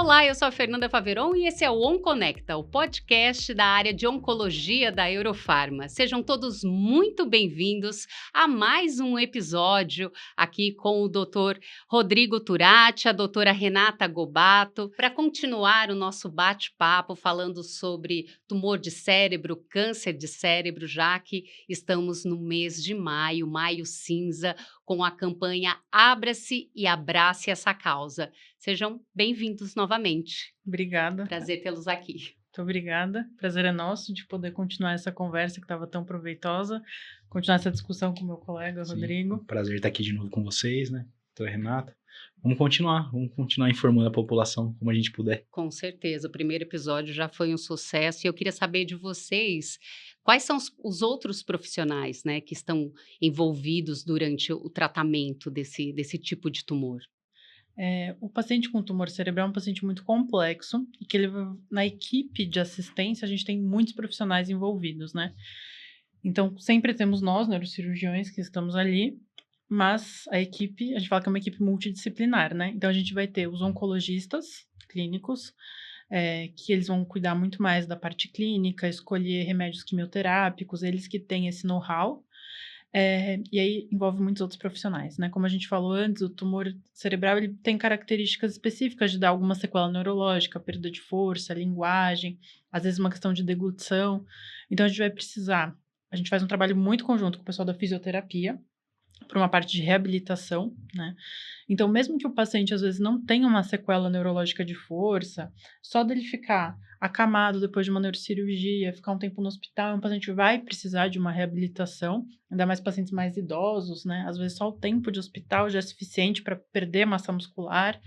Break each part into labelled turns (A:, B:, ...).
A: Olá, eu sou a Fernanda Faveron e esse é o OnConecta, o podcast da área de oncologia da Eurofarma. Sejam todos muito bem-vindos a mais um episódio aqui com o Dr. Rodrigo Turati, a doutora Renata Gobato, para continuar o nosso bate-papo falando sobre tumor de cérebro, câncer de cérebro, já que estamos no mês de maio, maio cinza, com a campanha Abra-se e Abrace essa causa. Sejam bem-vindos novamente.
B: Obrigada.
A: Prazer tê-los aqui.
B: Muito obrigada. Prazer é nosso de poder continuar essa conversa que estava tão proveitosa, continuar essa discussão com o meu colega, Rodrigo.
C: Prazer estar aqui de novo com vocês, né? Doutora Renata. Vamos continuar informando a população como a gente puder.
A: Com certeza, o primeiro episódio já foi um sucesso e eu queria saber de vocês quais são os outros profissionais, né, que estão envolvidos durante o tratamento desse tipo de tumor.
B: O paciente com tumor cerebral é um paciente muito complexo e que na equipe de assistência a gente tem muitos profissionais envolvidos, né? Então, sempre temos nós, neurocirurgiões, que estamos ali, mas a equipe, a gente fala que é uma equipe multidisciplinar, né? Então, a gente vai ter os oncologistas clínicos, que eles vão cuidar muito mais da parte clínica, escolher remédios quimioterápicos, eles que têm esse know-how. E aí envolve muitos outros profissionais, né? Como a gente falou antes, o tumor cerebral ele tem características específicas de dar alguma sequela neurológica, perda de força, linguagem, às vezes uma questão de deglutição. Então a gente faz um trabalho muito conjunto com o pessoal da fisioterapia, para uma parte de reabilitação, né? Então, mesmo que o paciente às vezes não tenha uma sequela neurológica de força, só dele ficar acamado depois de uma neurocirurgia, ficar um tempo no hospital, um paciente vai precisar de uma reabilitação, ainda mais pacientes mais idosos, né? Às vezes só o tempo de hospital já é suficiente para perder massa muscular.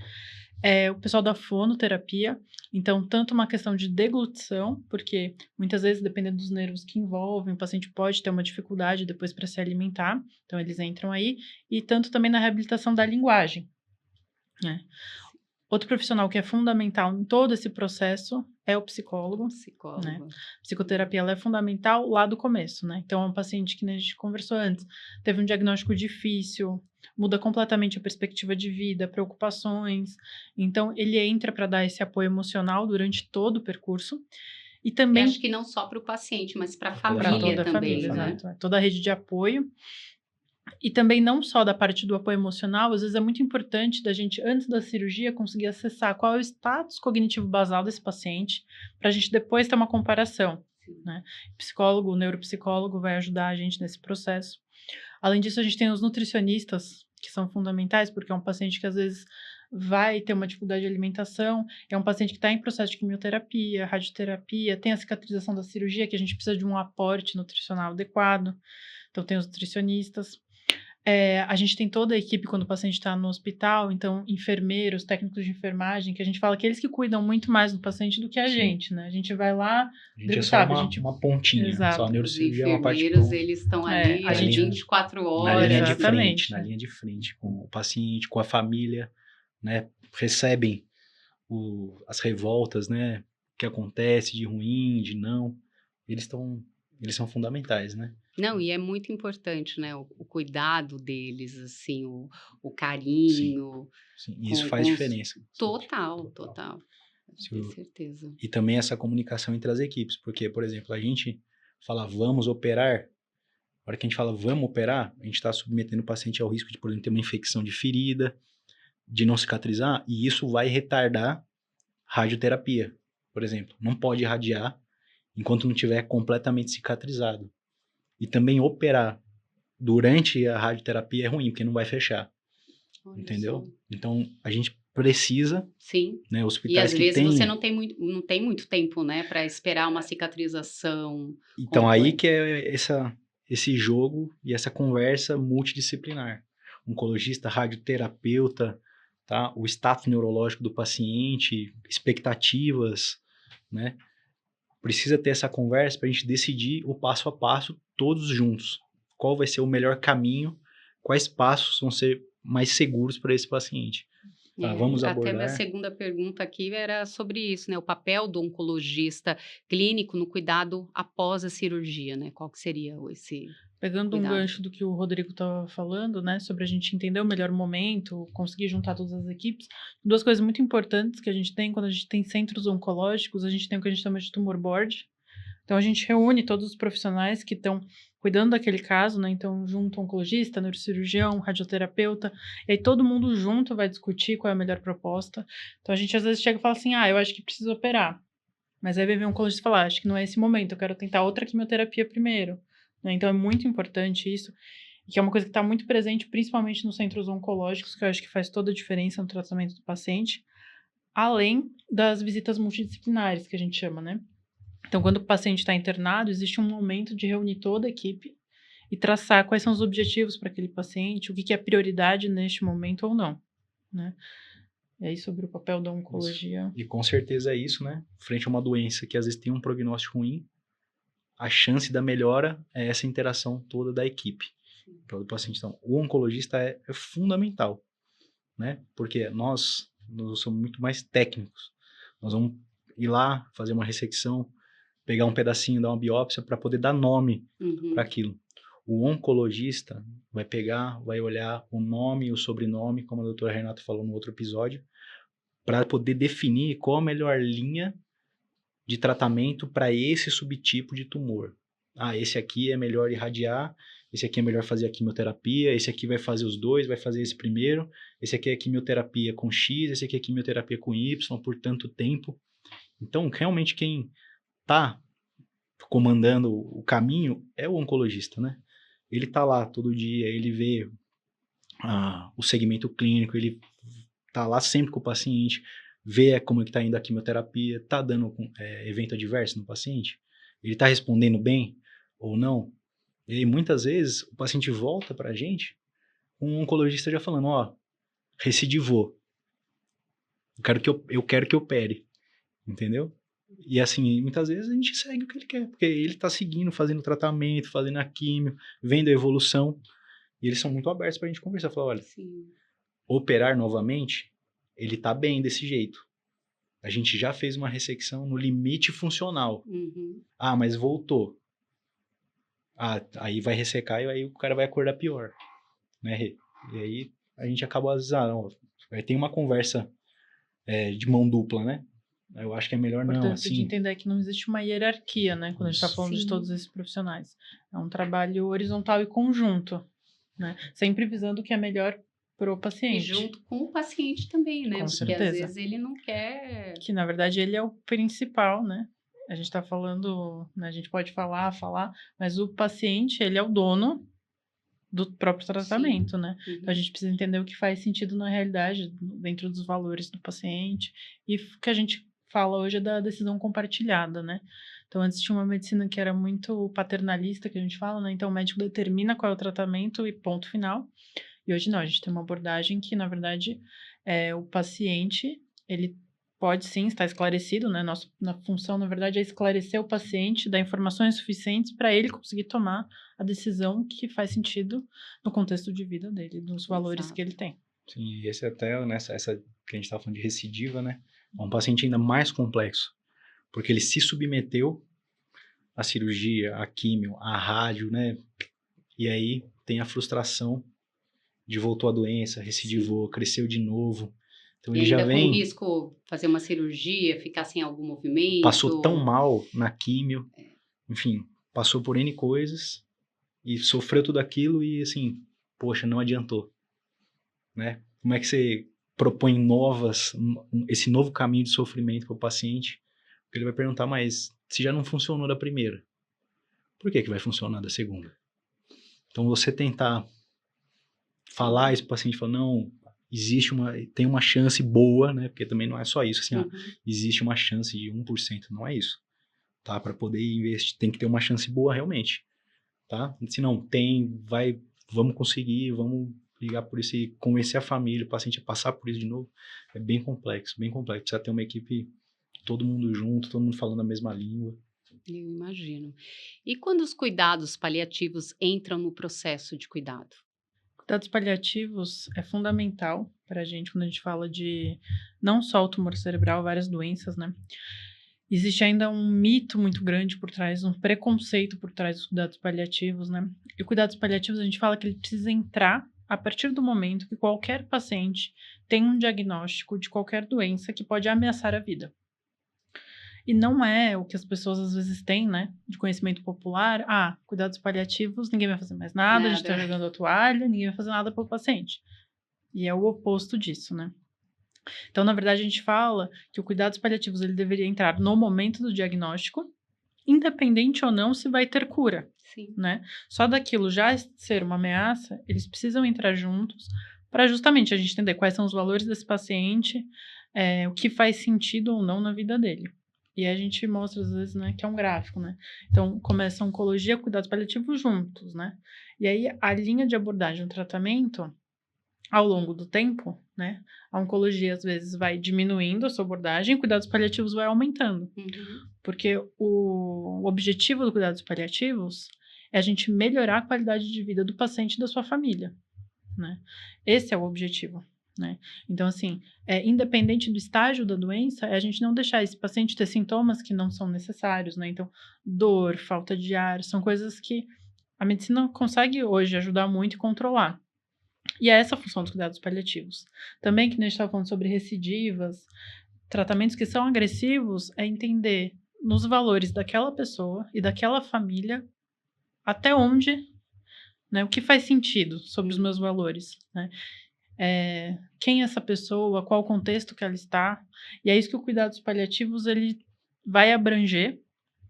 B: O pessoal da fonoterapia, então, tanto uma questão de deglutição, porque muitas vezes, dependendo dos nervos que envolvem, o paciente pode ter uma dificuldade depois para se alimentar, então eles entram aí, e tanto também na reabilitação da linguagem, né? Outro profissional que é fundamental em todo esse processo é o psicólogo. Né? Psicoterapia ela é fundamental lá do começo, né? Então, é um paciente que a gente conversou antes, teve um diagnóstico difícil, muda completamente a perspectiva de vida, preocupações. Então, ele entra para dar esse apoio emocional durante todo o percurso. E também...
A: Eu acho que não só para o paciente, mas para a família
B: toda
A: também,
B: a família,
A: né?
B: Exato. Toda a rede de apoio. E também não só da parte do apoio emocional, às vezes é muito importante da gente, antes da cirurgia, conseguir acessar qual é o status cognitivo basal desse paciente, para a gente depois ter uma comparação, né? O neuropsicólogo vai ajudar a gente nesse processo. Além disso, a gente tem os nutricionistas, que são fundamentais, porque é um paciente que às vezes vai ter uma dificuldade de alimentação, é um paciente que está em processo de quimioterapia, radioterapia, tem a cicatrização da cirurgia, que a gente precisa de um aporte nutricional adequado, então tem os nutricionistas. A gente tem toda a equipe quando o paciente está no hospital, então enfermeiros, técnicos de enfermagem, que a gente fala que eles que cuidam muito mais do paciente do que a gente, né? A gente vai lá...
C: A gente é só uma pontinha.
B: Exato.
C: Só a neurocirurgia é uma parte...
A: Os enfermeiros, eles estão ali
B: a gente,
A: 24 horas.
C: Na linha de frente, com o paciente, com a família, né? Recebem as revoltas, né? Que acontece de ruim, de não. Eles são fundamentais, né?
A: Não, e é muito importante, né, o cuidado deles, assim, o carinho.
C: Sim. Isso faz diferença.
A: Total. Com certeza.
C: E também essa comunicação entre as equipes, porque, por exemplo, a gente fala vamos operar, na hora que a gente fala vamos operar, a gente está submetendo o paciente ao risco de, por exemplo, ter uma infecção de ferida, de não cicatrizar, e isso vai retardar radioterapia, por exemplo. Não pode irradiar enquanto não tiver completamente cicatrizado. E também operar durante a radioterapia é ruim, porque não vai fechar.
A: Olha
C: entendeu?
A: Só.
C: Então, a gente precisa...
A: Sim.
C: Né, hospitais
A: e às vezes
C: tem...
A: você não tem muito tempo, né, para esperar uma cicatrização.
C: Então, aí que é esse jogo e essa conversa multidisciplinar. Oncologista, radioterapeuta, tá? O status neurológico do paciente, expectativas, né? Precisa ter essa conversa para a gente decidir o passo a passo, todos juntos. Qual vai ser o melhor caminho, quais passos vão ser mais seguros para esse paciente. Vamos
A: Até minha
C: abordar.
A: segunda pergunta aqui era sobre isso, né? O papel do oncologista clínico no cuidado após a cirurgia, né? Qual que seria esse
B: Pegando um
A: cuidado?
B: gancho do que o Rodrigo estava falando, né, sobre a gente entender o melhor momento, conseguir juntar todas as equipes, duas coisas muito importantes que a gente tem quando a gente tem centros oncológicos, a gente tem o que a gente chama de tumor board. Então, a gente reúne todos os profissionais que estão cuidando daquele caso, né? Então, junto oncologista, neurocirurgião, radioterapeuta, e aí todo mundo junto vai discutir qual é a melhor proposta. Então, a gente às vezes chega e fala assim, eu acho que precisa operar. Mas aí vai vir um oncologista e falar, acho que não é esse momento, eu quero tentar outra quimioterapia primeiro. Né? Então, é muito importante isso, que é uma coisa que está muito presente, principalmente nos centros oncológicos, que eu acho que faz toda a diferença no tratamento do paciente, além das visitas multidisciplinares, que a gente chama, né? Então, quando o paciente está internado, existe um momento de reunir toda a equipe e traçar quais são os objetivos para aquele paciente, o que é prioridade neste momento ou não, né? E aí, sobre o papel da oncologia...
C: E com certeza é isso, né? Frente a uma doença que às vezes tem um prognóstico ruim, a chance da melhora é essa interação toda da equipe para o paciente. Então, o oncologista é fundamental, né? Porque nós somos muito mais técnicos. Nós vamos ir lá, fazer uma ressecção, pegar um pedacinho, dar uma biópsia para poder dar nome para aquilo. O oncologista vai pegar, vai olhar o nome e o sobrenome, como a doutora Renata falou no outro episódio, para poder definir qual a melhor linha de tratamento para esse subtipo de tumor. Esse aqui é melhor irradiar, esse aqui é melhor fazer a quimioterapia, esse aqui vai fazer os dois, vai fazer esse primeiro, esse aqui é quimioterapia com X, esse aqui é quimioterapia com Y por tanto tempo. Então, realmente quem está comandando o caminho é o oncologista, né? Ele está lá todo dia, ele vê o segmento clínico, ele está lá sempre com o paciente, vê como é que está indo a quimioterapia, está dando evento adverso no paciente, ele está respondendo bem ou não. E muitas vezes o paciente volta para a gente com um oncologista já falando, recidivou, eu quero que opere, entendeu? E assim, muitas vezes a gente segue o que ele quer, porque ele está seguindo, fazendo tratamento, fazendo a quimio, vendo a evolução, e eles são muito abertos para a gente conversar, falar, olha, operar novamente, ele está bem desse jeito. A gente já fez uma ressecção no limite funcional. Mas voltou. Aí vai ressecar e aí o cara vai acordar pior. Né? E aí a gente acaba avisando, aí tem uma conversa de mão dupla, né? Eu acho que é melhor não, assim...
B: de entender que não existe uma hierarquia, né? Quando a gente está falando de todos esses profissionais. É um trabalho horizontal e conjunto, né? Sempre visando o que é melhor para o paciente.
A: E junto com o paciente também, né?
B: Com
A: Porque
B: certeza.
A: às vezes ele não quer...
B: Que, na verdade, ele é o principal, né? A gente está falando, né? A gente pode falar, mas o paciente, ele é o dono do próprio tratamento, né? Então, a gente precisa entender o que faz sentido na realidade, dentro dos valores do paciente. E o que a gente fala hoje é da decisão compartilhada, né? Então, antes tinha uma medicina que era muito paternalista, que a gente fala, né? Então, o médico determina qual é o tratamento e ponto final. E hoje não, a gente tem uma abordagem que, na verdade, o paciente, ele pode sim estar esclarecido, né? Nossa função, na verdade, é esclarecer o paciente, dar informações suficientes para ele conseguir tomar a decisão que faz sentido no contexto de vida dele, dos valores que ele tem.
C: Sim, e esse até, essa que a gente estava falando de recidiva, né? É um paciente ainda mais complexo, porque ele se submeteu à cirurgia, à químio, à rádio, né? E aí tem a frustração de voltou a doença, recidivou, cresceu de novo. Então ele já vem...
A: com risco fazer uma cirurgia, ficar sem algum movimento.
C: Passou tão mal na químio, enfim, passou por N coisas e sofreu tudo aquilo e assim, poxa, não adiantou, né? Como é que você propõe esse novo caminho de sofrimento para o paciente? Porque ele vai perguntar, mas se já não funcionou da primeira, por que vai funcionar da segunda? Então você tentar falar isso para o paciente, falar, não, tem uma chance boa, né? Porque também não é só isso, assim, existe uma chance de 1%, não é isso, tá? Para poder investir, tem que ter uma chance boa realmente, tá? Se não tem, vamos conseguir, vamos ligar por isso e convencer a família, o paciente a passar por isso de novo. É bem complexo, precisa ter uma equipe, todo mundo junto, todo mundo falando a mesma língua.
A: Eu imagino. E quando os cuidados paliativos entram no processo de cuidado?
B: Cuidados paliativos é fundamental para a gente quando a gente fala de não só o tumor cerebral, várias doenças, né? Existe ainda um mito muito grande por trás, um preconceito por trás dos cuidados paliativos, né? E cuidados paliativos a gente fala que ele precisa entrar a partir do momento que qualquer paciente tem um diagnóstico de qualquer doença que pode ameaçar a vida. E não é o que as pessoas às vezes têm, né? De conhecimento popular. Ah, cuidados paliativos, ninguém vai fazer mais nada, a gente tá jogando a toalha, ninguém vai fazer nada pelo paciente. E é o oposto disso, né? Então, na verdade, a gente fala que o cuidados paliativos ele deveria entrar no momento do diagnóstico, independente ou não se vai ter cura,
A: Sim.
B: né? Só daquilo já ser uma ameaça, eles precisam entrar juntos para justamente a gente entender quais são os valores desse paciente, o que faz sentido ou não na vida dele. E a gente mostra, às vezes, né, que é um gráfico, né? Então, começa a oncologia, cuidados paliativos juntos, né? E aí, a linha de abordagem do tratamento, ao longo do tempo, né? A oncologia, às vezes, vai diminuindo a sua abordagem, cuidados paliativos vai aumentando.
A: Uhum.
B: Porque o objetivo do cuidados paliativos é a gente melhorar a qualidade de vida do paciente e da sua família, né? Esse é o objetivo, né? Então, assim, independente do estágio da doença, é a gente não deixar esse paciente ter sintomas que não são necessários, né? Então, dor, falta de ar, são coisas que a medicina consegue hoje ajudar muito e controlar. E é essa a função dos cuidados paliativos. Também, que a gente estava falando sobre recidivas, tratamentos que são agressivos, é entender nos valores daquela pessoa e daquela família até onde, né, o que faz sentido sobre os meus valores, né? Quem é essa pessoa, qual o contexto que ela está, e é isso que o cuidados paliativos ele vai abranger,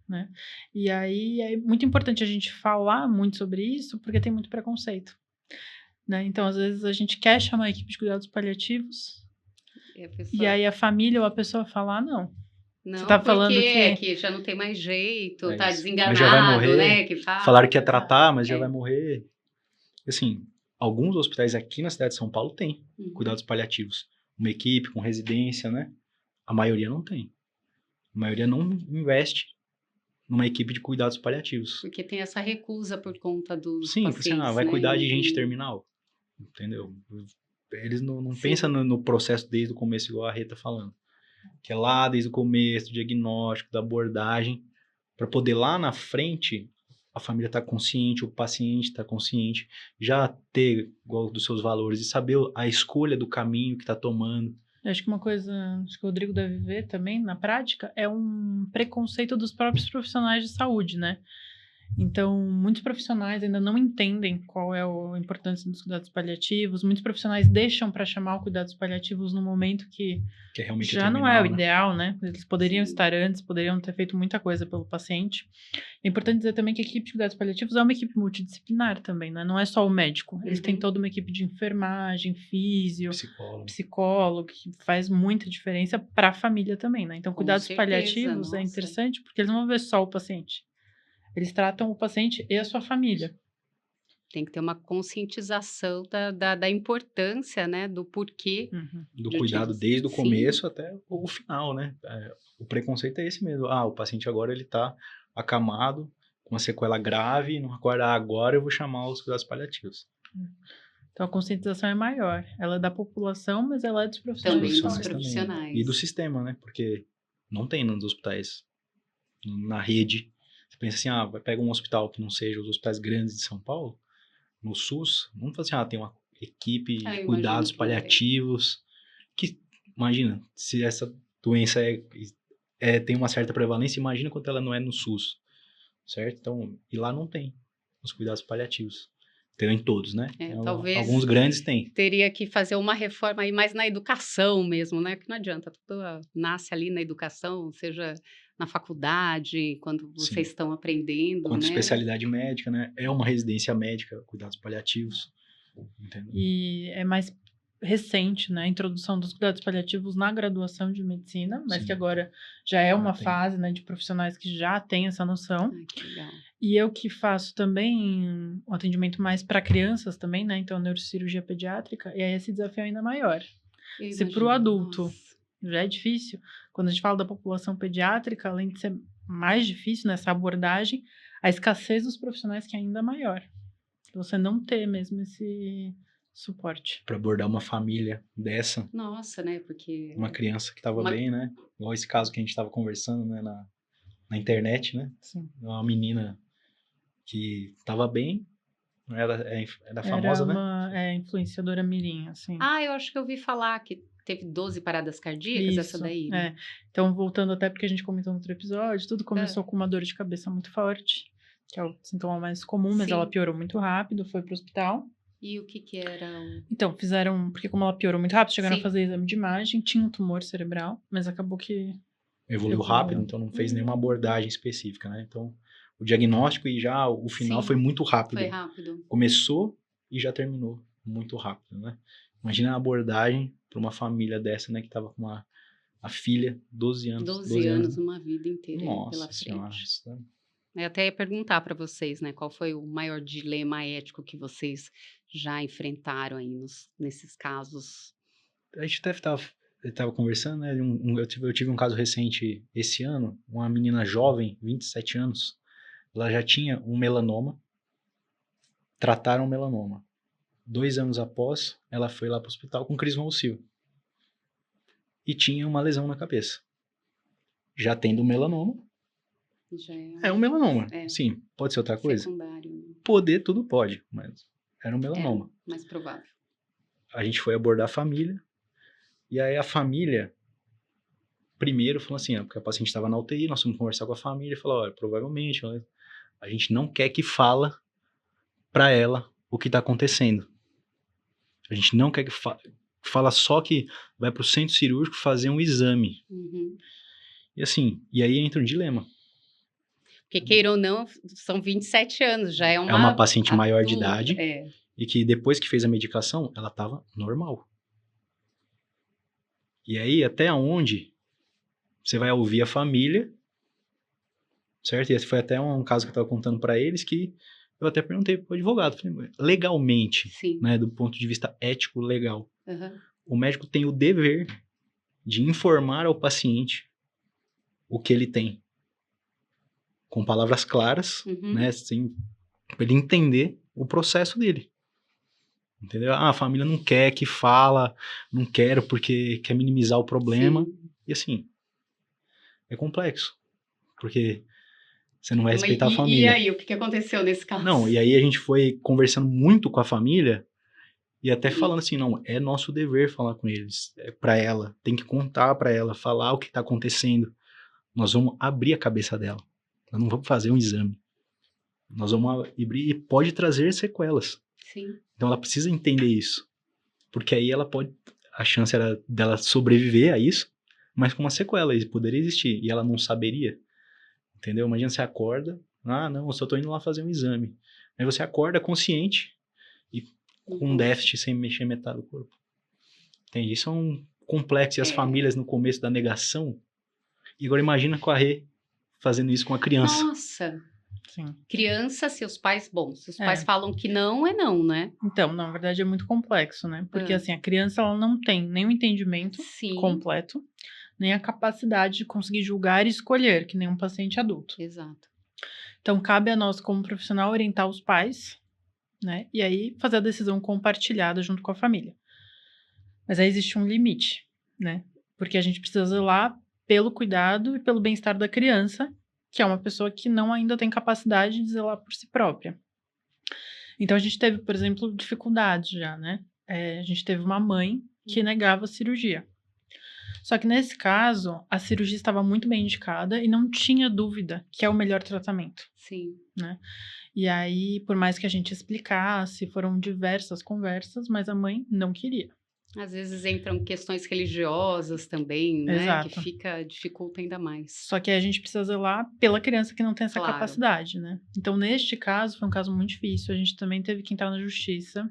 B: né? E aí é muito importante a gente falar muito sobre isso, porque tem muito preconceito, né? Então, às vezes, a gente quer chamar a equipe de cuidados paliativos, e aí a família ou a pessoa fala, ah, não.
A: Não,
B: Você tá
A: porque
B: falando
A: que já não tem mais jeito, tá
C: isso.
A: desenganado,
C: Mas já vai morrer.
A: né? Que fala.
C: Falaram que ia tratar, mas já vai morrer. Assim, alguns hospitais aqui na cidade de São Paulo têm cuidados paliativos. Uma equipe com residência, né? A maioria não tem. A maioria não investe numa equipe de cuidados paliativos.
A: Porque tem essa recusa por conta dos
C: Sim,
A: pacientes,
C: assim, vai
A: né?
C: cuidar de gente terminal. Entendeu? Eles não pensam no processo desde o começo, igual a Rê tá falando. Que é lá desde o começo, do diagnóstico, da abordagem, para poder lá na frente a família estar consciente, o paciente estar consciente, já ter igual dos seus valores e saber a escolha do caminho que está tomando.
B: Eu acho que uma coisa que o Rodrigo deve ver também na prática é um preconceito dos próprios profissionais de saúde, né? Então, muitos profissionais ainda não entendem qual é a importância dos cuidados paliativos. Muitos profissionais deixam para chamar o cuidados paliativos no momento que
C: realmente
B: já não é o ideal, né? Eles poderiam estar antes, poderiam ter feito muita coisa pelo paciente. É importante dizer também que a equipe de cuidados paliativos é uma equipe multidisciplinar também, né? Não é só o médico. Eles têm toda uma equipe de enfermagem, físio, psicólogo, que faz muita diferença para a família também, né? Então, cuidados paliativos é interessante porque eles não vão ver só o paciente. Eles tratam o paciente e a sua família.
A: Tem que ter uma conscientização da importância, né? Do porquê.
C: Do cuidado desde o começo até o final, né? O preconceito é esse mesmo. Ah, o paciente agora ele tá acamado, com uma sequela grave, não acorda agora, eu vou chamar os cuidados paliativos.
B: Então, a conscientização é maior. Ela é da população, mas ela é dos profissionais.
A: Também dos profissionais.
C: Também. E do sistema, né? Porque não tem nos hospitais, na rede. Você pensa assim, pega um hospital que não seja os hospitais grandes de São Paulo, no SUS, vamos falar assim, tem uma equipe de cuidados paliativos, que, imagina, se essa doença tem uma certa prevalência, imagina quanto ela não é no SUS, certo? Então, e lá não tem os cuidados paliativos. Tem em todos, né?
A: Talvez
C: alguns grandes têm.
A: Teria que fazer uma reforma aí mais na educação mesmo, né? Que não adianta, tudo nasce ali na educação, seja na faculdade, quando vocês estão aprendendo,
C: quanto
A: né?
C: Especialidade médica, né? É uma residência médica, cuidados paliativos. Entendeu?
B: E é mais recente, né? A introdução dos cuidados paliativos na graduação de medicina, mas que agora já é uma fase, né, de profissionais que já têm essa noção.
A: Que legal.
B: E eu que faço também o atendimento mais para crianças também, né? Então, neurocirurgia pediátrica, e aí esse desafio é ainda maior. Se para o adulto já é difícil, quando a gente fala da população pediátrica, além de ser mais difícil nessa abordagem, a escassez dos profissionais que é ainda maior. Você não ter mesmo suporte.
C: para abordar uma família dessa,
A: Nossa, né? Porque
C: uma criança que tava
A: Uma-
C: bem, né? Igual esse caso que a gente tava conversando, né, na internet, né?
B: Sim.
C: Uma menina que tava bem, era famosa,
B: Era
C: né?
B: uma influenciadora mirim, assim.
A: eu acho que eu ouvi falar que teve 12 paradas cardíacas, essa
B: Isso,
A: daí, né?
B: Então, voltando até porque a gente comentou no outro episódio, tudo começou com uma dor de cabeça muito forte, que é o sintoma mais comum, mas
A: Sim.
B: ela piorou muito rápido, foi pro hospital.
A: E o que era o...
B: Então, porque como ela piorou muito rápido, chegaram
A: Sim.
B: a fazer exame de imagem, tinha um tumor cerebral, mas acabou que...
C: Evoluiu rápido, então não fez nenhuma abordagem específica, né? Então, o diagnóstico e já o final
A: Sim.
C: foi muito rápido.
A: Foi rápido.
C: Começou e já terminou muito rápido, né? Imagina a abordagem para uma família dessa, né? Que tava com a filha, 12 anos.
A: 12 anos, uma vida inteira aí pela
C: Nossa senhora.
A: frente.
C: Isso, né?
A: Eu até ia perguntar para vocês, né? Qual foi o maior dilema ético que vocês já enfrentaram aí nesses casos?
C: A gente até tava conversando, né? Eu tive um caso recente esse ano, uma menina jovem, 27 anos, ela já tinha um melanoma, trataram o melanoma. 2 anos após, ela foi lá para o hospital com crise convulsiva. E tinha uma lesão na cabeça. Já tendo melanoma,
A: Já
C: é um melanoma.
A: É.
C: Sim, pode ser outra coisa?
A: secundário, né?
C: Poder, tudo pode, mas era um melanoma.
A: Mais provável.
C: A gente foi abordar a família, e aí a família, primeiro, falou assim, porque a paciente estava na UTI, nós fomos conversar com a família, e falou, olha, provavelmente, a gente não quer que fala para ela o que está acontecendo. A gente não quer que fala só que vai para o centro cirúrgico fazer um exame.
A: Uhum.
C: E assim, e aí entra um dilema.
A: Porque, queira ou não, são 27 anos, já é uma...
C: É uma paciente maior de
A: adulta,
C: idade, e que depois que fez a medicação, ela estava normal. E aí, até onde você vai ouvir a família, certo? E esse foi até um caso que eu estava contando para eles, que eu até perguntei pro advogado, falei, legalmente,
A: Sim.
C: né, do ponto de vista ético legal,
A: Uhum.
C: o médico tem o dever de informar ao paciente o que ele tem, com palavras claras,
A: Uhum.
C: né, assim, para ele entender o processo dele. Entendeu? A família não quer que fala, não quero porque quer minimizar o problema.
A: Sim.
C: E assim, é complexo, porque você não vai respeitar a
A: E
C: família.
A: aí, o que aconteceu nesse caso?
C: Não, e aí a gente foi conversando muito com a família e até falando assim, não, é nosso dever falar com eles, é para ela, tem que contar para ela, falar o que tá acontecendo. Nós vamos abrir a cabeça dela. Nós não vamos fazer um exame. Nós vamos abrir e pode trazer sequelas.
A: Sim.
C: Então ela precisa entender isso. Porque aí ela pode... A chance era dela sobreviver a isso, mas com uma sequela, isso poderia existir. E ela não saberia. Entendeu? Imagina você acorda... Ah, não, eu só tô indo lá fazer um exame. Aí você acorda consciente e com um déficit sem mexer metade do corpo. Entende? Isso é um complexo. E as famílias no começo da negação... E agora imagina com a Rê fazendo isso com a criança.
A: Nossa!
B: Sim.
A: Criança, seus pais falam que não, é não, né?
B: Então, na verdade, é muito complexo, né? Porque, assim, a criança, ela não tem nem o entendimento completo, nem a capacidade de conseguir julgar e escolher, que nem um paciente adulto.
A: Exato.
B: Então, cabe a nós, como profissional, orientar os pais, né? E aí, fazer a decisão compartilhada junto com a família. Mas aí existe um limite, né? Porque a gente precisa zelar pelo cuidado e pelo bem-estar da criança, que é uma pessoa que não ainda tem capacidade de zelar por si própria. Então, a gente teve, por exemplo, dificuldades já, né? A gente teve uma mãe que negava a cirurgia. Só que, nesse caso, a cirurgia estava muito bem indicada e não tinha dúvida que é o melhor tratamento.
A: Sim.
B: Né? E aí, por mais que a gente explicasse, foram diversas conversas, mas a mãe não queria.
A: Às vezes entram questões religiosas também, né?
B: Exato.
A: Que dificulta ainda mais.
B: Só que a gente precisa zelar pela criança que não tem essa capacidade, né? Então, neste caso, foi um caso muito difícil. A gente também teve que entrar na justiça.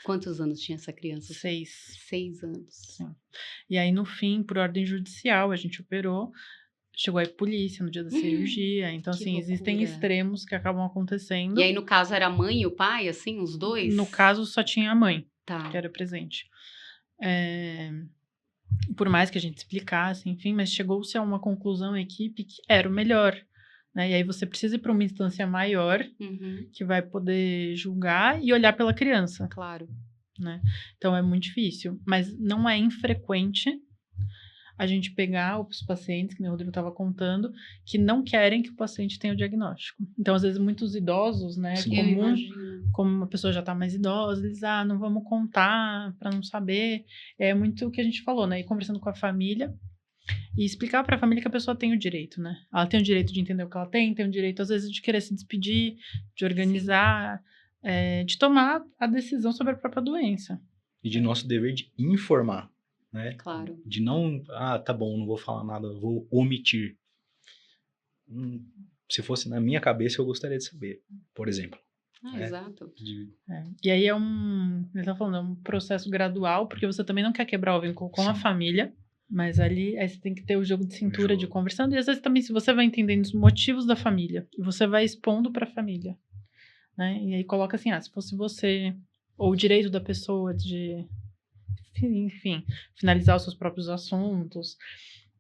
A: Quantos anos tinha essa criança?
B: 6.
A: 6 anos.
B: Sim. E aí, no fim, por ordem judicial, a gente operou. Chegou aí polícia no dia da cirurgia. Então, assim,
A: loucura.
B: Existem extremos que acabam acontecendo.
A: E aí, no caso, era a mãe e o pai, assim, os dois?
B: No caso, só tinha a mãe,
A: que
B: era presente. Por mais que a gente explicasse, enfim, mas chegou-se a uma conclusão, a equipe, que era o melhor. Né? E aí você precisa ir para uma instância maior, que vai poder julgar e olhar pela criança.
A: Claro.
B: né? Então é muito difícil, mas não é infrequente a gente pegar os pacientes, que nem o Rodrigo estava contando, que não querem que o paciente tenha o diagnóstico. Então, às vezes, muitos idosos, né,
C: Sim.
A: Eu
B: comum,
A: imagino.
B: como uma pessoa já está mais idosa, eles, não vamos contar para não saber. É muito o que a gente falou, né? Ir conversando com a família e explicar para a família que a pessoa tem o direito, né? Ela tem o direito de entender o que ela tem o direito, às vezes, de querer se despedir, de organizar, de tomar a decisão sobre a própria doença.
C: E de nosso dever de informar, né?
A: Claro.
C: De não, tá bom, não vou falar nada, vou omitir. Se fosse na minha cabeça, eu gostaria de saber, por exemplo.
A: Exato.
B: E aí ele tá falando, é um processo gradual, porque você também não quer quebrar o vínculo com a família, mas aí você tem que ter o jogo de cintura de conversando, e às vezes também se você vai entendendo os motivos da família, e você vai expondo para a família, né? E aí coloca assim, se fosse você, ou o direito da pessoa de, enfim, finalizar os seus próprios assuntos,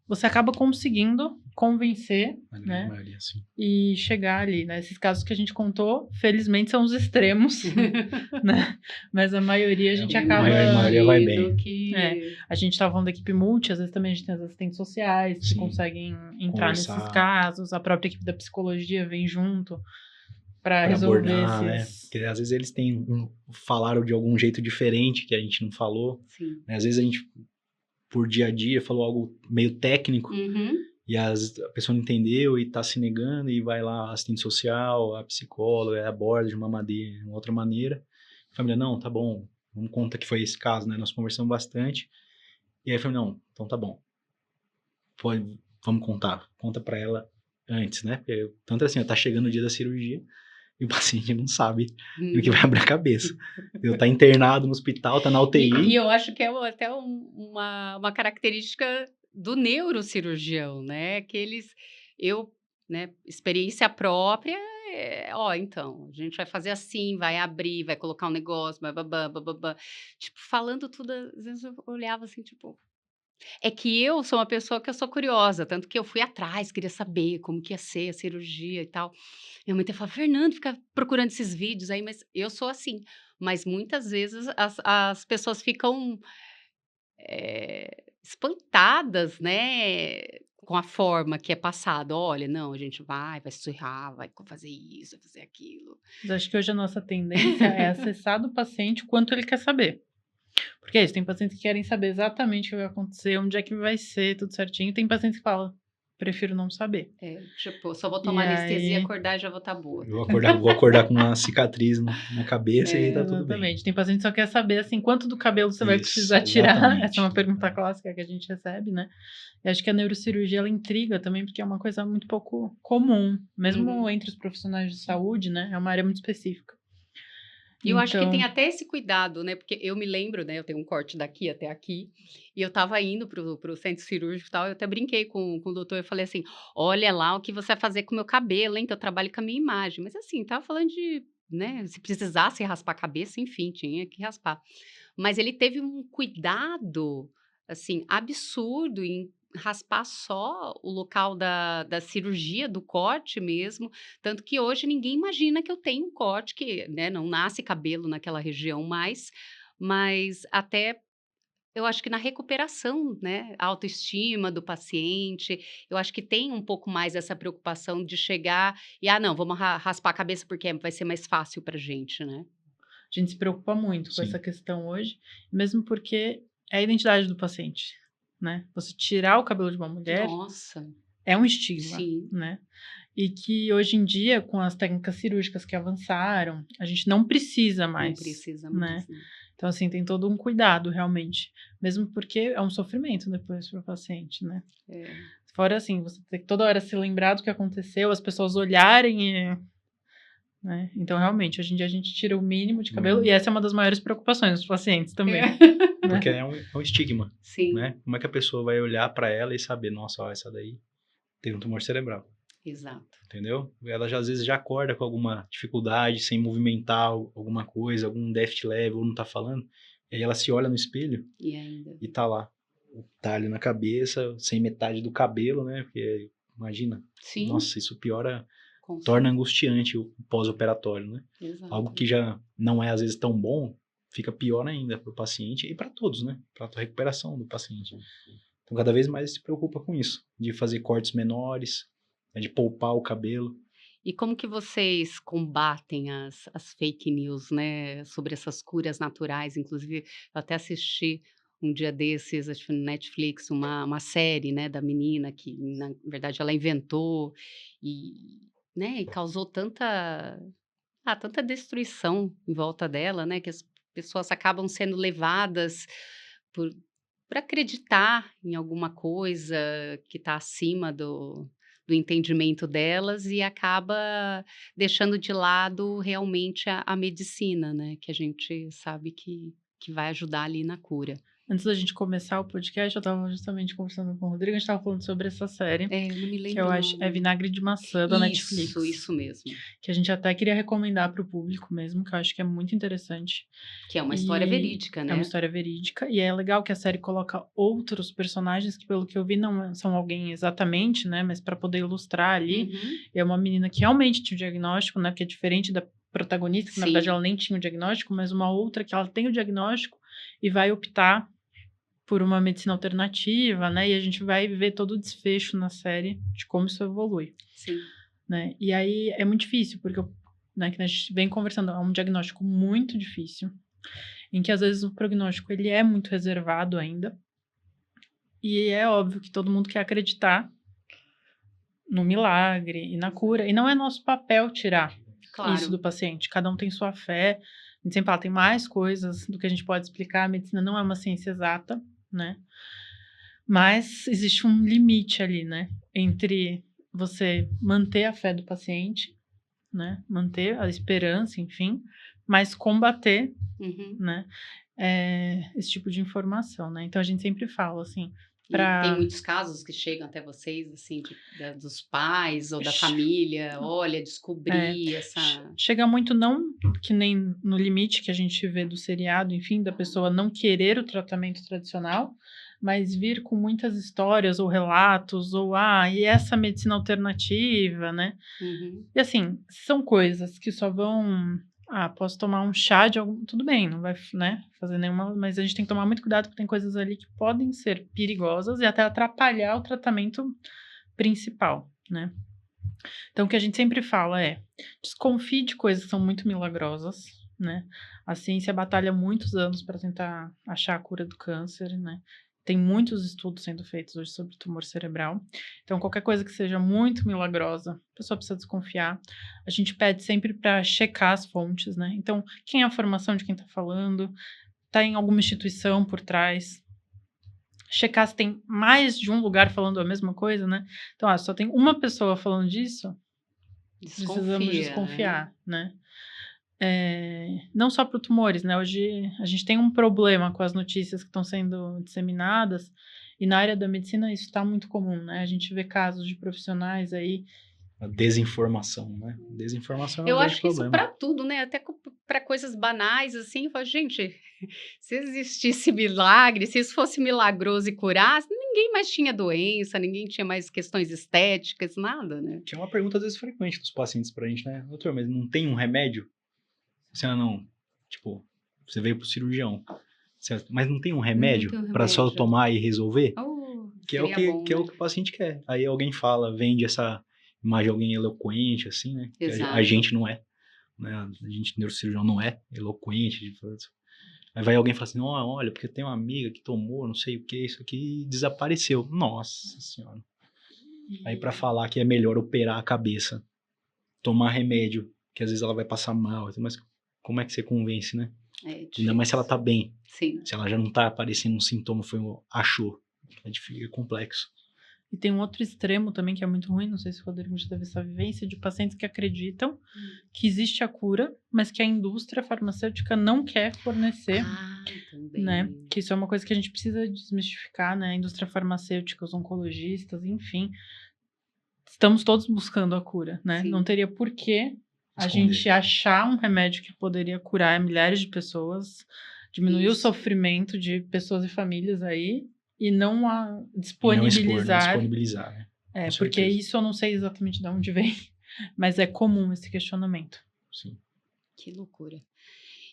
B: você acaba conseguindo convencer, né?
C: Maioria, sim.
B: E chegar ali, né? Esses casos que a gente contou, felizmente são os extremos, né? Mas a maioria a gente acaba...
C: A maioria vai bem.
B: A gente estava falando da equipe multi, às vezes também a gente tem as assistentes sociais que conseguem entrar nesses casos, a própria equipe da psicologia vem junto para resolver
C: abordar,
B: esses...
C: Porque às vezes eles falaram de algum jeito diferente que a gente não falou.
A: Sim.
C: Né? Às vezes a gente, por dia a dia, falou algo meio técnico e a pessoa não entendeu e tá se negando e vai lá a assistente social, a psicóloga, aborda de uma outra maneira. A família, não, tá bom, vamos contar que foi esse caso, né? Nós conversamos bastante. E aí a família, não, então tá bom. Vamos conta pra ela antes, né? Porque, tanto assim, tá chegando o dia da cirurgia e o paciente não sabe o que vai abrir a cabeça. Ele tá internado no hospital, tá na UTI.
A: E eu acho que é até uma característica do neurocirurgião, né? Que né, experiência própria, então, a gente vai fazer assim, vai abrir, vai colocar um negócio, bababá. Tipo, falando tudo, às vezes eu olhava assim, tipo... É que eu sou uma pessoa que eu sou curiosa, tanto que eu fui atrás, queria saber como que ia ser a cirurgia e tal. Minha mãe até fala, Fernando, fica procurando esses vídeos aí, mas eu sou assim. Mas muitas vezes as pessoas ficam espantadas, né, com a forma que é passado. Olha, não, a gente vai surrar, vai fazer isso, vai fazer aquilo.
B: Mas acho que hoje a nossa tendência é acessar do paciente o quanto ele quer saber. Porque é isso, tem pacientes que querem saber exatamente o que vai acontecer, onde é que vai ser, tudo certinho. Tem pacientes que falam, prefiro não saber.
A: Tipo, só vou tomar anestesia, acordar e já vou estar boa.
C: Vou acordar com uma cicatriz na cabeça e tá tudo bem.
B: Exatamente. Tem paciente que só quer saber, assim, quanto do cabelo você vai precisar tirar.
C: Exatamente.
B: Essa é uma pergunta clássica que a gente recebe, né? E acho que a neurocirurgia, ela intriga também, porque é uma coisa muito pouco comum. Mesmo entre os profissionais de saúde, né? É uma área muito específica.
A: E eu acho que tem até esse cuidado, né? Porque eu me lembro, né? Eu tenho um corte daqui até aqui. E eu tava indo pro centro cirúrgico e tal. Eu até brinquei com o doutor. Eu falei assim, olha lá o que você vai fazer com o meu cabelo, hein? Que eu trabalho com a minha imagem. Mas assim, tava falando de, né? Se precisasse raspar a cabeça, enfim, tinha que raspar. Mas ele teve um cuidado, assim, absurdo em raspar só o local da cirurgia, do corte mesmo, tanto que hoje ninguém imagina que eu tenho um corte, que, né, não nasce cabelo naquela região mais, mas até eu acho que na recuperação, né, a autoestima do paciente, eu acho que tem um pouco mais essa preocupação de chegar e, não, vamos raspar a cabeça porque vai ser mais fácil pra gente, né?
B: A gente se preocupa muito com essa questão hoje, mesmo porque é a identidade do paciente. Né? Você tirar o cabelo de uma mulher é um estigma, né? E que hoje em dia, com as técnicas cirúrgicas que avançaram, a gente não precisa mais.
A: Não precisa mais, né?
B: Então, assim, tem todo um cuidado, realmente. Mesmo porque é um sofrimento depois para o paciente, né? Fora, assim, você tem que toda hora se lembrar do que aconteceu, as pessoas olharem né? Então, realmente, hoje em dia a gente tira o mínimo de cabelo e essa é uma das maiores preocupações dos pacientes também.
C: Porque é um estigma,
A: Sim.
C: Né? Como é que a pessoa vai olhar para ela e saber, nossa, ó, essa daí tem um tumor cerebral.
A: Exato.
C: Entendeu? Ela às vezes já acorda com alguma dificuldade, sem movimentar alguma coisa, algum déficit leve, ou não tá falando. E aí ela se olha no espelho e tá lá, o talho na cabeça, sem metade do cabelo, né? Porque, imagina, nossa, isso piora... torna angustiante o pós-operatório, né?
A: Exato.
C: Algo que já não é, às vezes, tão bom, fica pior ainda para o paciente e para todos, né? Para a recuperação do paciente. Então, cada vez mais se preocupa com isso, de fazer cortes menores, né, de poupar o cabelo.
A: E como que vocês combatem as fake news, né, sobre essas curas naturais? Inclusive, eu até assisti um dia desses, acho que no Netflix, uma série, né, da menina que, na verdade, ela inventou e, né, e causou tanta destruição em volta dela, né, que as pessoas acabam sendo levadas por para acreditar em alguma coisa que está acima do entendimento delas e acaba deixando de lado realmente a medicina, né, que a gente sabe que vai ajudar ali na cura.
B: Antes da gente começar o podcast, eu estava justamente conversando com o Rodrigo, a gente estava falando sobre essa série,
A: É, eu não me
B: que
A: lembro
B: eu
A: o
B: acho é
A: nome.
B: Vinagre de Maçã, da Netflix.
A: Isso mesmo.
B: Que a gente até queria recomendar para o público mesmo, que eu acho que é muito interessante.
A: Que é uma história verídica,
B: É
A: né?
B: uma história verídica, e é legal que a série coloca outros personagens que, pelo que eu vi, não são alguém exatamente, né, mas para poder ilustrar ali.
A: Uhum.
B: É uma menina que realmente tinha o diagnóstico, né, porque é diferente da protagonista, que na
A: Sim.
B: verdade ela nem tinha o diagnóstico, mas uma outra que ela tem o diagnóstico e vai optar por uma medicina alternativa, né, e a gente vai ver todo o desfecho na série de como isso evolui,
A: Sim.
B: né, e aí é muito difícil, porque, né, que a gente vem conversando, é um diagnóstico muito difícil, em que às vezes o prognóstico ele é muito reservado ainda, e é óbvio que todo mundo quer acreditar no milagre e na cura, e não é nosso papel tirar
A: Claro.
B: isso do paciente, cada um tem sua fé, a gente sempre fala, tem mais coisas do que a gente pode explicar, a medicina não é uma ciência exata, né, mas existe um limite ali, né, entre você manter a fé do paciente, né, manter a esperança, enfim, mas combater,
A: Uhum.
B: né, esse tipo de informação, né, então a gente sempre fala, assim,
A: E tem
B: para...
A: muitos casos que chegam até vocês, assim, dos pais ou da família, olha, descobri essa...
B: Chega muito não que nem no limite que a gente vê do seriado, enfim, da pessoa não querer o tratamento tradicional, mas vir com muitas histórias ou relatos, ou, e essa medicina alternativa, né?
A: Uhum.
B: E assim, são coisas que só vão... posso tomar um chá de algum... Tudo bem, não vai, né, fazer nenhuma... Mas a gente tem que tomar muito cuidado porque tem coisas ali que podem ser perigosas e até atrapalhar o tratamento principal, né? Então, o que a gente sempre fala é, desconfie de coisas que são muito milagrosas, né? A ciência batalha muitos anos para tentar achar a cura do câncer, né? Tem muitos estudos sendo feitos hoje sobre tumor cerebral. Então, qualquer coisa que seja muito milagrosa, a pessoa precisa desconfiar. A gente pede sempre para checar as fontes, né? Então, quem é a formação de quem está falando? Está em alguma instituição por trás? Checar se tem mais de um lugar falando a mesma coisa, né? Então, só tem uma pessoa falando disso, precisamos desconfiar, né? Não só para tumores, né? Hoje a gente tem um problema com as notícias que estão sendo disseminadas e na área da medicina isso está muito comum, né? A gente vê casos de profissionais aí...
C: A desinformação, né? Desinformação é um
A: Eu
C: grande
A: acho que
C: problema.
A: isso para tudo, né? Até para coisas banais, assim, fala, gente, se existisse milagre, se isso fosse milagroso e curasse, ninguém mais tinha doença, ninguém tinha mais questões estéticas, nada, né?
C: Que é uma pergunta às vezes frequente dos pacientes pra gente, né? Doutor, mas não tem um remédio? Você não, tipo, você veio pro cirurgião, certo? Mas não tem um remédio
A: tem um
C: pra só
A: remédio.
C: tomar e resolver? Que é o
A: Seria bom,
C: que é o
A: né?
C: que o paciente quer. Aí alguém fala, vende essa imagem de alguém eloquente, assim, né? Que
A: Exato.
C: a gente não é, né? A gente, neurocirurgião, não é eloquente. Aí vai alguém e fala assim, olha, porque tem uma amiga que tomou, não sei o que, isso aqui desapareceu. Nossa Senhora. Aí pra falar que é melhor operar a cabeça, tomar remédio, que às vezes ela vai passar mal, mas como é que você convence, né? Ainda mais se ela tá bem.
A: Sim.
C: Se ela já não tá aparecendo um sintoma, achou. É difícil, é complexo.
B: E tem um outro extremo também que é muito ruim, não sei se o Rodrigo já teve essa vivência, de pacientes que acreditam que existe a cura, mas que a indústria farmacêutica não quer fornecer,
A: também.
B: né? Que isso é uma coisa que a gente precisa desmistificar, né? A indústria farmacêutica, os oncologistas, enfim, estamos todos buscando a cura, né?
A: Sim.
B: Não teria por que a
C: Esconder.
B: gente achar um remédio que poderia curar milhares de pessoas, diminuir o
A: Isso.
B: sofrimento de pessoas e famílias aí, e não
C: Não
B: disponibilizar.
C: disponibilizar, né? Com
B: Porque
C: certeza.
B: isso eu não sei exatamente de onde vem, mas é comum esse questionamento.
C: Sim.
A: Que loucura.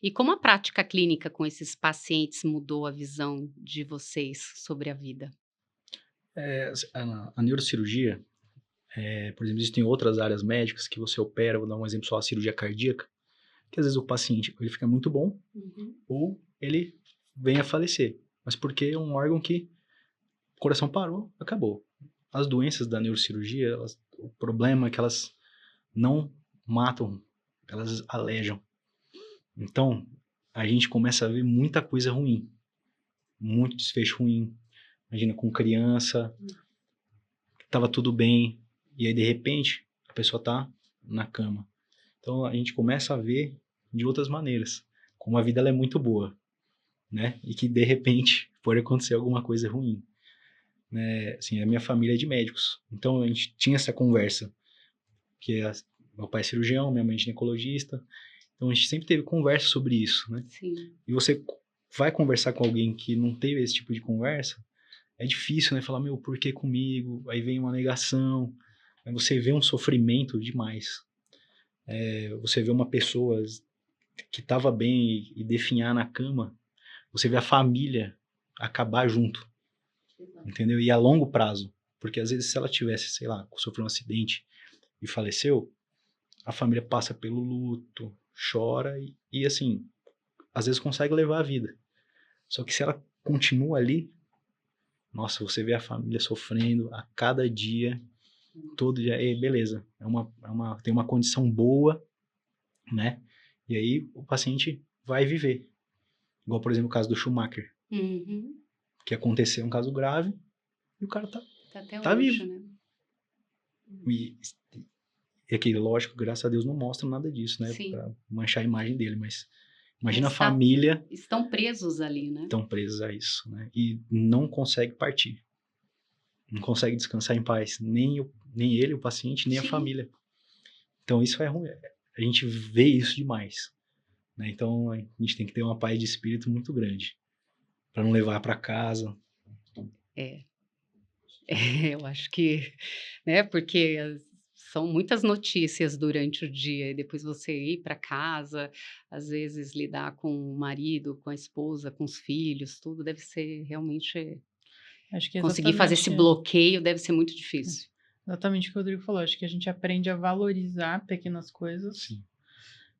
A: E como a prática clínica com esses pacientes mudou a visão de vocês sobre a vida?
C: A neurocirurgia, por exemplo, existem outras áreas médicas que você opera, vou dar um exemplo só, a cirurgia cardíaca, que às vezes o paciente ele fica muito bom ou ele vem a falecer. Mas porque é um órgão que o coração parou, acabou. As doenças da neurocirurgia, o problema é que elas não matam, elas alejam. Então, a gente começa a ver muita coisa ruim, muito desfecho ruim. Imagina com criança, tava tudo bem, e aí de repente a pessoa tá na cama. Então a gente começa a ver de outras maneiras, como a vida ela é muito boa, né? E que de repente pode acontecer alguma coisa ruim. Né? Assim, a minha família é de médicos, então a gente tinha essa conversa, que meu pai é cirurgião, minha mãe é ginecologista, então a gente sempre teve conversa sobre isso, né?
A: Sim.
C: E você vai conversar com alguém que não teve esse tipo de conversa, é difícil, né? Falar, meu, por que comigo? Aí vem uma negação, aí você vê um sofrimento demais. Você vê uma pessoa que estava bem e definhar na cama, você vê a família acabar junto, entendeu? E a longo prazo, porque às vezes se ela tivesse, sei lá, sofreu um acidente e faleceu, a família passa pelo luto, chora e assim, às vezes consegue levar a vida. Só que se ela continua ali, nossa, você vê a família sofrendo a cada dia, todo dia, beleza, tem uma condição boa, né? E aí o paciente vai viver. Igual, por exemplo, o caso do Schumacher, que aconteceu um caso grave e o cara
A: Tá até
C: tá
A: hoje,
C: vivo.
A: né?
C: E aqui, lógico, graças a Deus não mostra nada disso, né?
A: Sim.
C: Pra manchar a imagem dele, mas imagina
A: Mas
C: a família
A: estão presos ali, né?
C: tão presos a isso, né? E não consegue partir. Não consegue descansar em paz. Nem ele, o paciente, nem a
A: Sim.
C: família. Então isso é ruim. A gente vê isso demais. Né? Então a gente tem que ter uma paz de espírito muito grande. Para não levar para casa.
A: Eu acho que, né, porque são muitas notícias durante o dia, e depois você ir para casa, às vezes lidar com o marido, com a esposa, com os filhos, tudo deve ser realmente
B: Acho que é
A: conseguir fazer esse bloqueio deve ser muito difícil.
B: exatamente o que o Rodrigo falou. Acho que a gente aprende a valorizar pequenas coisas,
C: Sim.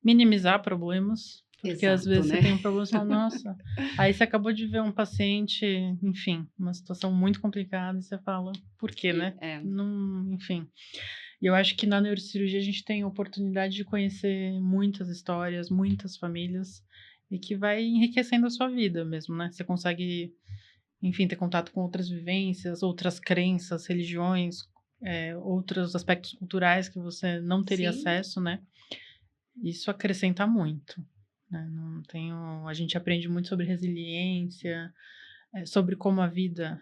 B: minimizar problemas, porque às
A: Exato,
B: vezes
A: né?
B: você tem um problema e fala, nossa, aí você acabou de ver um paciente, enfim, uma situação muito complicada, e você fala, por quê, né? Não, enfim. E eu acho que na neurocirurgia a gente tem a oportunidade de conhecer muitas histórias, muitas famílias, e que vai enriquecendo a sua vida mesmo, né? Você consegue, enfim, ter contato com outras vivências, outras crenças, religiões, outros aspectos culturais que você não teria
A: Sim.
B: acesso, né? Isso acrescenta muito, né? A gente aprende muito sobre resiliência, sobre como a vida,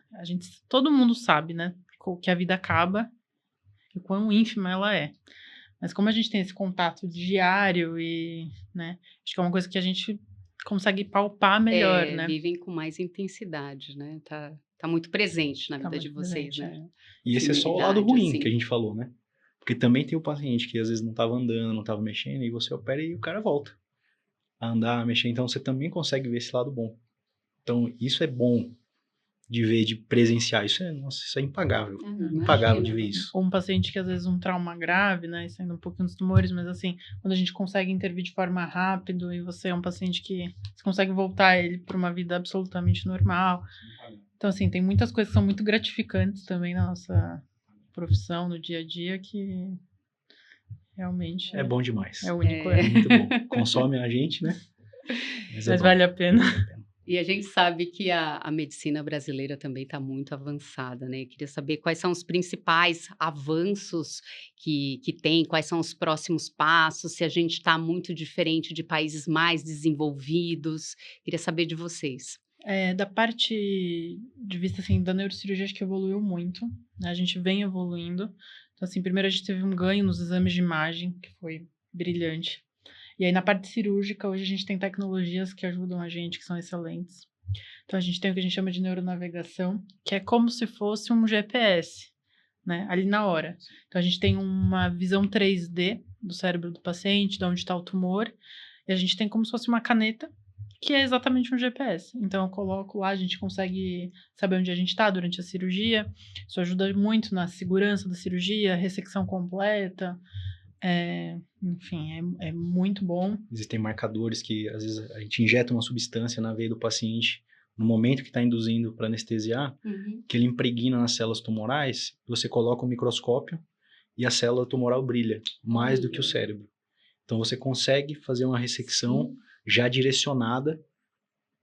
B: todo mundo sabe, né? Que a vida acaba e quão ínfima ela é. Mas como a gente tem esse contato diário e, né? Acho que é uma coisa que a gente consegue palpar melhor, né?
A: Vivem com mais intensidade, né? Tá muito presente na
B: Tá
A: vida de
B: muito
A: vocês,
B: presente,
A: né?
C: E esse é só o lado ruim
A: assim.
C: que a gente falou, né? Porque também tem o paciente que às vezes não estava andando, não estava mexendo, e você opera e o cara volta a andar, a mexer. Então você também consegue ver esse lado bom. Então isso é bom de ver, de presenciar. Nossa, isso é impagável. Impagável de ver isso.
B: Ou um paciente que às vezes um trauma grave, né? Saindo um pouquinho dos tumores, mas assim, quando a gente consegue intervir de forma rápida e você é um paciente que você consegue voltar ele para uma vida absolutamente normal. Então, assim, tem muitas coisas que são muito gratificantes também na nossa profissão, no dia a dia, que realmente
C: é bom demais.
B: É único,
C: É muito bom. Consome a gente, né?
B: Mas vale a pena.
A: E a gente sabe que a medicina brasileira também está muito avançada, né? Eu queria saber quais são os principais avanços que tem, quais são os próximos passos, se a gente está muito diferente de países mais desenvolvidos. Queria saber de vocês.
B: Da parte de vista, assim, da neurocirurgia, acho que evoluiu muito, né? A gente vem evoluindo. Então, assim, primeiro a gente teve um ganho nos exames de imagem, que foi brilhante. E aí, na parte cirúrgica, hoje a gente tem tecnologias que ajudam a gente, que são excelentes. Então, a gente tem o que a gente chama de neuronavegação, que é como se fosse um GPS, né? Ali na hora. Então, a gente tem uma visão 3D do cérebro do paciente, de onde está o tumor, E a gente tem como se fosse uma caneta, que é exatamente um GPS. Então, eu coloco lá, a gente consegue saber onde a gente está durante a cirurgia. Isso ajuda muito na segurança da cirurgia, ressecção completa. Enfim, é muito bom.
C: Existem marcadores que, às vezes, a gente injeta uma substância na veia do paciente no momento que está induzindo para anestesiar, que ele impregna nas células tumorais, você coloca o microscópio e a célula tumoral brilha mais do que o cérebro. Então, você consegue fazer uma ressecção já direcionada,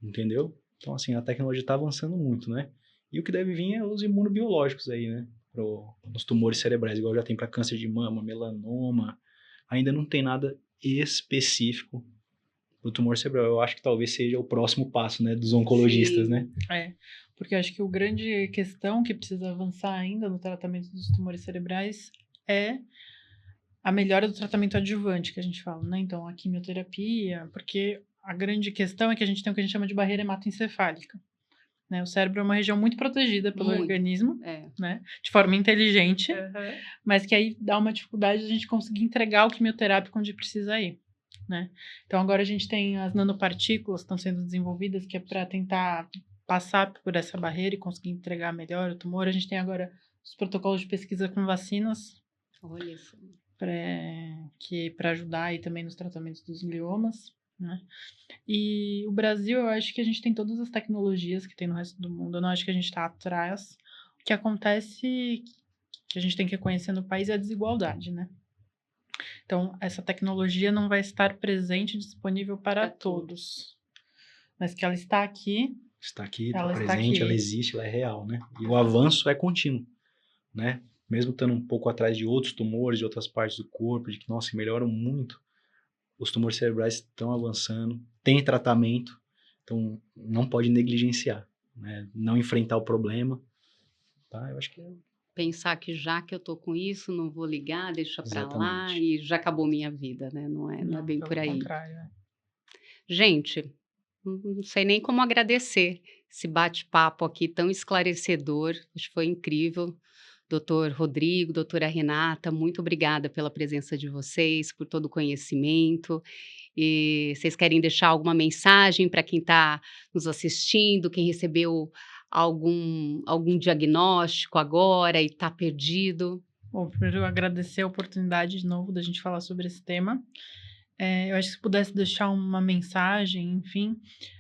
C: entendeu? Então, assim, a tecnologia está avançando muito, né? E o que deve vir é os imunobiológicos aí, né? Nos tumores cerebrais, igual já tem para câncer de mama, melanoma. Ainda não tem nada específico para o tumor cerebral. Eu acho que talvez seja o próximo passo, né? Dos oncologistas, né?
B: Porque eu acho que a grande questão que precisa avançar ainda no tratamento dos tumores cerebrais é a melhora do tratamento adjuvante, que a gente fala, né? Então, a quimioterapia, porque a grande questão é que a gente tem o que a gente chama de barreira hematoencefálica, né? O cérebro é uma região muito protegida pelo organismo, né? De forma inteligente, mas que aí dá uma dificuldade de a gente conseguir entregar o quimioterápico onde precisa ir, né? Então, agora a gente tem as nanopartículas que estão sendo desenvolvidas, que é para tentar passar por essa barreira e conseguir entregar melhor o tumor. A gente tem agora os protocolos de pesquisa com vacinas.
A: Olha isso.
B: Para ajudar aí também nos tratamentos dos gliomas, né? E o Brasil, eu acho que a gente tem todas as tecnologias que tem no resto do mundo. Eu não acho que a gente está atrás. O que acontece, que a gente tem que reconhecer no país, é a desigualdade, né? Então, essa tecnologia não vai estar presente e disponível para todos. Mas que ela está aqui.
C: Está aqui, está presente, ela existe, ela é real, né? E o avanço é contínuo, né? Mesmo estando um pouco atrás de outros tumores, de outras partes do corpo, de que, nossa, melhoram muito, os tumores cerebrais estão avançando, tem tratamento, então não pode negligenciar, né? Não enfrentar o problema, tá? Eu acho que
A: pensar que já que eu tô com isso, não vou ligar, deixa para lá e já acabou minha vida, né? Não é bem por aí.
B: Contrário,
A: Gente, não sei nem como agradecer esse bate-papo aqui tão esclarecedor, acho que foi incrível. Doutor Rodrigo, doutora Renata, muito obrigada pela presença de vocês, por todo o conhecimento. E vocês querem deixar alguma mensagem para quem está nos assistindo, quem recebeu algum diagnóstico agora e está perdido?
B: Bom, primeiro eu agradecer a oportunidade de novo da gente falar sobre esse tema. Eu acho que se pudesse deixar uma mensagem, enfim,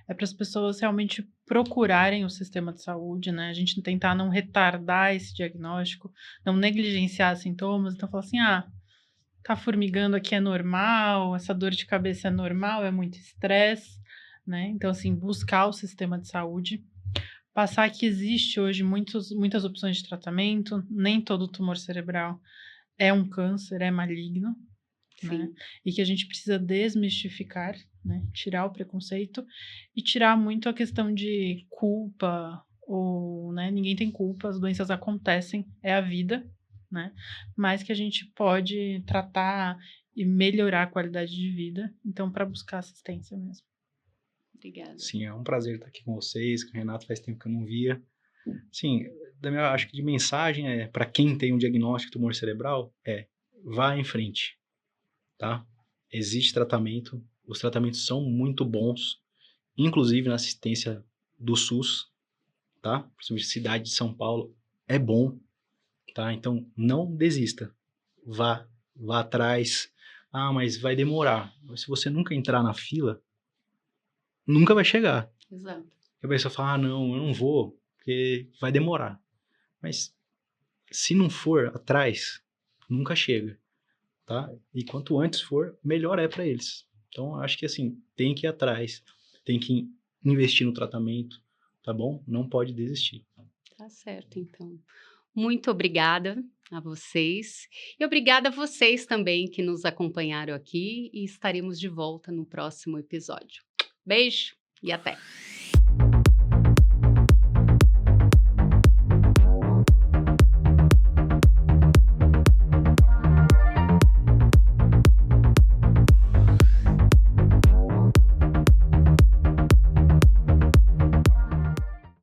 B: é para as pessoas realmente procurarem o sistema de saúde, né? A gente tentar não retardar esse diagnóstico, não negligenciar sintomas. Então, falar assim, tá formigando aqui é normal, essa dor de cabeça é normal, é muito estresse, né? Então, assim, buscar o sistema de saúde. Passar que existe hoje muitas opções de tratamento, nem todo tumor cerebral é um câncer, é maligno. Né? E que a gente precisa desmistificar, né? Tirar o preconceito e tirar muito a questão de culpa, ou, né? Ninguém tem culpa, as doenças acontecem, é a vida, né? Mas que a gente pode tratar e melhorar a qualidade de vida, então, para buscar assistência mesmo.
A: Obrigada.
C: Sim, é um prazer estar aqui com vocês, com o Renato, faz tempo que eu não via. Sim, acho que de mensagem para quem tem um diagnóstico de tumor cerebral, vá em frente. Tá? Existe tratamento, os tratamentos são muito bons, inclusive na assistência do SUS, tá? Principalmente cidade de São Paulo, é bom, tá? Então, não desista, vá atrás. Mas vai demorar. Mas se você nunca entrar na fila, nunca vai chegar.
A: Exato.
C: E a pessoa fala, não, eu não vou, porque vai demorar. Mas se não for atrás, nunca chega. Tá? E quanto antes for, melhor é para eles. Então, acho que assim, tem que ir atrás, tem que investir no tratamento, tá bom? Não pode desistir.
A: Tá certo, então. Muito obrigada a vocês e obrigada a vocês também que nos acompanharam aqui e estaremos de volta no próximo episódio. Beijo e até!